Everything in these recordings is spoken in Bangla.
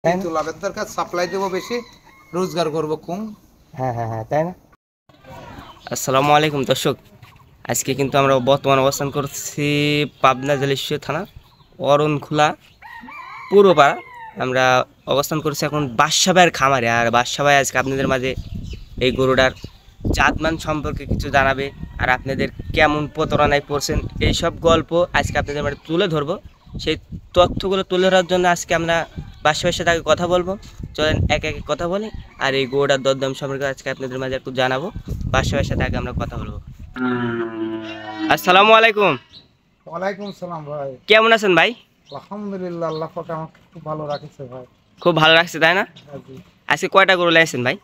কিন্তু লাভের দরকার, সাপ্লাই দেবো বেশি, রোজগার করবো কম। হ্যাঁ হ্যাঁ হ্যাঁ, তাই না? আসসালামু আলাইকুম দর্শক, আজকে কিন্তু আমরা বর্তমান অবস্থান করছি পাবনা জেলেশ্বর থানা অরণখোলা পূর্বপাড়া। আমরা অবস্থান করছি এখন বাদশা ভাইয়ের খামারে। আর বাদশা ভাই আজকে আপনাদের মাঝে এই গরুটার জাতমান সম্পর্কে কিছু জানাবে, আর আপনাদের কেমন প্রতারণায় পড়ছেন এইসব গল্প আজকে আপনাদের মাঝে তুলে ধরবো। সেই তথ্যগুলো তুলে ধরার জন্য আজকে আমরা বাদশা ভাইয়ের সাথে আগে কথা বলবো। চলেন এক এক কথা বলি, আর এই গরুটার দরদাম সম্পর্কে আজকে আপনাদের মাঝে একটু জানাবো। বাদশা ভাইয়ের সাথে আগে আমরা কথা বলবো। আসসালামু আলাইকুম। ওয়ালাইকুম সালাম ভাই। কেমন আছেন ভাই? আলহামদুলিল্লাহ, আল্লাহ পাক আমাকে খুব ভালো রাখছে ভাই। খুব ভালো লাগছে, তাই না? হ্যাঁ জি। আজকে কয়টা গরু লাইছেন ভাই?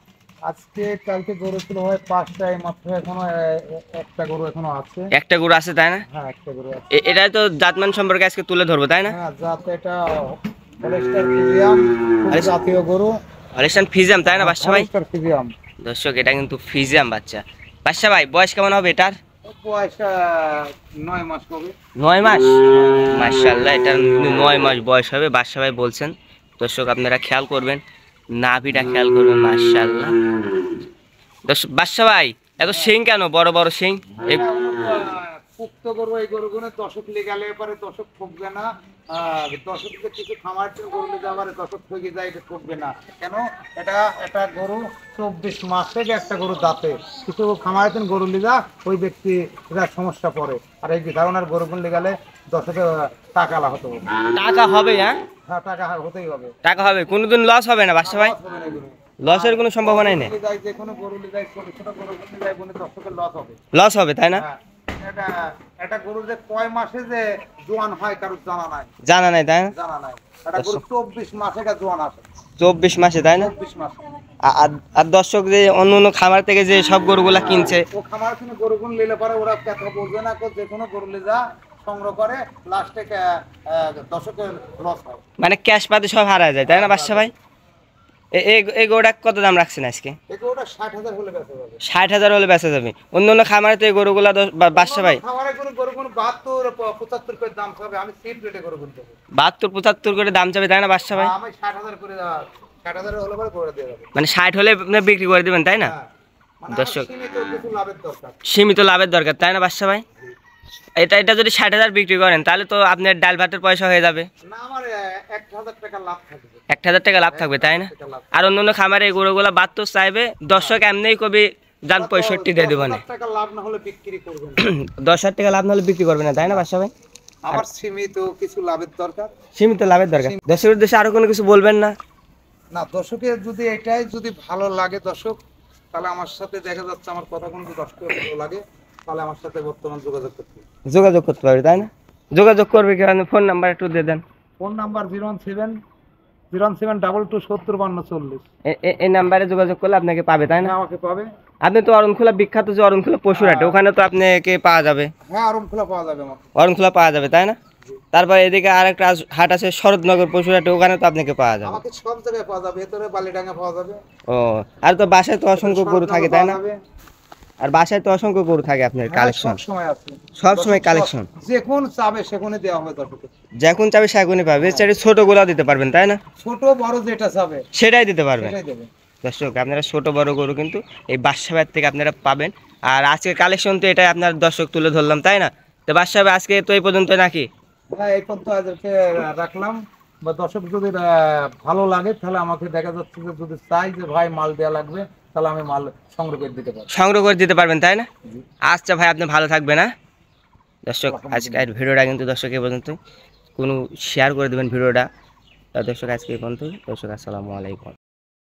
আজকে কালকে গরু ছিল ভাই 5টায়, মাত্র এখনো একটা গরু এখনো আছে। একটা গরু আছে, তাই না? হ্যাঁ, একটা গরু আছে। এটা তো জাতমান সম্পর্কে আজকে তুলে ধরবো, তাই না? হ্যাঁ, যাতে এটা হলস্টার ফ্রিজিয়াম, খুব জাতীয় গরু। হলিস্টাইন ফ্রিজিয়াম, তাই না বাদশা ভাই? হলস্টার ফ্রিজিয়াম। দর্শক, এটা কিন্তু ফ্রিজিয়াম বাচ্চা। বাদশা ভাই বয়স কেমন হবে এটার? বয়স 9 মাস হবে। 9 মাস? মাশাআল্লাহ, এটার 9 মাস বয়স হবে বাদশা ভাই বলছেন। দর্শক আপনারা খেয়াল করবেন, নাভিটা খেয়াল করবেন, মাশাআল্লাহ। দর্শক, বাদশা ভাই এত শিং কেন, বড় বড় শিং? পুক্ত গরু, এই গরুগুলো দশক লেগালে পরে দশক ঠকবে না। দশকের কিছু খামার গরু লেগে আবার দশক ঠকে যায়, এটা ঠকবে না কেন? এটা এটা গরু 24 মাস থেকে একটা গরু দাঁতে। কিছু খামারের গরু লিগা ওই ব্যক্তি সমস্যা পড়ে। আর এই ধারণার গরুগুলো লেগালে দশকে টাকা লাভ হতে হবে। টাকা হবে? হ্যাঁ হ্যাঁ, টাকা হতেই হবে। টাকা হবে, কোনোদিন লস হবে না বাদশা ভাই? লসের কোনো সম্ভাবনাই নেই। যে কোনো গরু লিগায়, ছোট ছোট গরু লিগায় দশকের লস হবে। লস হবে, তাই না? এটা এটা গরু যে কয় মাসে যে জোয়ান হয় কারো জানা নাই। জানা নাই, তাই না? জানা নাই। এটা গরু 24 মাসে এটা জোয়ান আসে। 24 মাসে, তাই না? 24 মাসে। আর দর্শক যে অন্য অন্য খামার থেকে যে সব গরুগুলা কিনছে, ও খামার থেকে গরুগুলো নিলে পরে ওরা কথা বলবে না, যে কোনো গরু নিয়ে যা সংগ্রহ করে লাস্টে দশকের লস হয়। মানে ক্যাশ পাতে সব হারা যায়, তাই না বাদশা ভাই? এই গরুটা কত দাম রাখছেন আজকে? এই গরুটা 60,000 হলে বেচা যাবে। 60,000 হলে বেচা যাবে? অন্য অন্য খামারে তো এই গরুগুলা বাদশা ভাই খামারে গরুগুলো 72 75 করে দাম হবে। আমি সিট রেটে গরু কিনতে হবে। 72 75 করে দাম চাবে, তাই না বাদশা ভাই? আমি 60,000 করে 60,000 হলে পরে করে দিয়ে যাবে। মানে 60 হলে আপনি বিক্রি করে দিবেন, তাই না? মানে দর্শক, সীমিত কিছু লাভের দরকার। সীমিত লাভের দরকার, তাই না বাদশা ভাই? এটা যদি 60,000 বিক্রি করেন তাহলে তো আপনার ডাল ভাতের পয়সা হয়ে যাবে। না, আমার 1,000 টাকা লাভ থাকবে। 1,000 টাকা লাভ থাকবে, তাই না? আর অন্য অন্য খামারে এই গরুগুলা 72 চাইবে, দর্শক এমনিই কবি যান 65 দিয়ে দেবেন। 10,000 টাকা লাভ না হলে বিক্রি করবেন। 10,000 টাকা লাভ না হলে বিক্রি করবে না, তাই না বাদশা ভাই? আমার সীমিত কিছু লাভের দরকার। সীমিত লাভের দরকার। দর্শকের উদ্দেশ্যে আরো কোনো কিছু বলবেন না? না, দর্শকের যদি এটাই যদি ভালো লাগে দর্শক, তাহলে আমার সাথে দেখা যাচ্ছে আমার কথা কোনো দর্শকের ভালো লাগে, তাহলে আমার সাথে বর্তমান যোগাযোগ করতে পারবে, তাই না? যোগাযোগ করবে কি? ফোন নাম্বার একটু দিয়ে দেন। ফোন নাম্বার 017 এই নাম্বারে যোগাযোগ করলে আপনাকে পাবে, তাই না? আমাকে পাবে। আপনি তো অরণখোলা বিখ্যাত, যে অরণখোলা পশুর হাট, ওখানে তো আপনাকে পাওয়া যাবে। হ্যাঁ, আরমখোলা পাওয়া যাবে আমাকে। অরণখোলা পাওয়া যাবে, তাই না? তারপর এদিকে আরেকটা হাট আছে শরৎনগর পশুর হাটে, ওখানে তো আপনাকে পাওয়া যাবে। আমাকে সব জায়গায় পাওয়া যাবে, ভেতরে বালিডাঙ্গা পাওয়া যাবে। ও, আর তো বাসায় তো অসংখ্য গরু থাকে, তাই না? আর বাসায় তো অসংখ্য গরু থাকে আপনার কালেকশন। সব সময় কালেকশন, যখন চাবে সেখানে দেওয়া হবে দর্শককে। যখন চাবে সেখানে পাবে। ছোট গুলা দিতে পারবেন, তাই না? ছোট বড় যেটা চাবে সেটাই দিতে পারবেন। সেটাই দেবে। দর্শক, আপনারা ছোট বড় গরু কিন্তু এই বাদশা ভাই থেকে আপনারা পাবেন। আর আজকের কালেকশন তো এটাই আপনার দর্শক তুলে ধরলাম, তাই না? তো বাদশা ভাই আজকে তো এই পর্যন্ত নাকি? হ্যাঁ, এই পর্যন্ত আজকে রাখলাম। বা দর্শক যদি ভালো লাগে তাহলে আমাকে দেখা যাচ্ছে যে যদি চাই যে ভাই মাল দেওয়া লাগবে, তাহলে আমি মাল সংগ্রহ করে দিতে পারবো। সংগ্রহ করে দিতে পারবেন, তাই না? আচ্ছা ভাই, আপনি ভালো থাকবেন। না দর্শক, আজকের ভিডিওটা কিন্তু দর্শক এই পর্যন্ত, কোনো শেয়ার করে দেবেন ভিডিওটা। দর্শক আজকে এই পর্যন্ত। দর্শক, আসসালামু আলাইকুম।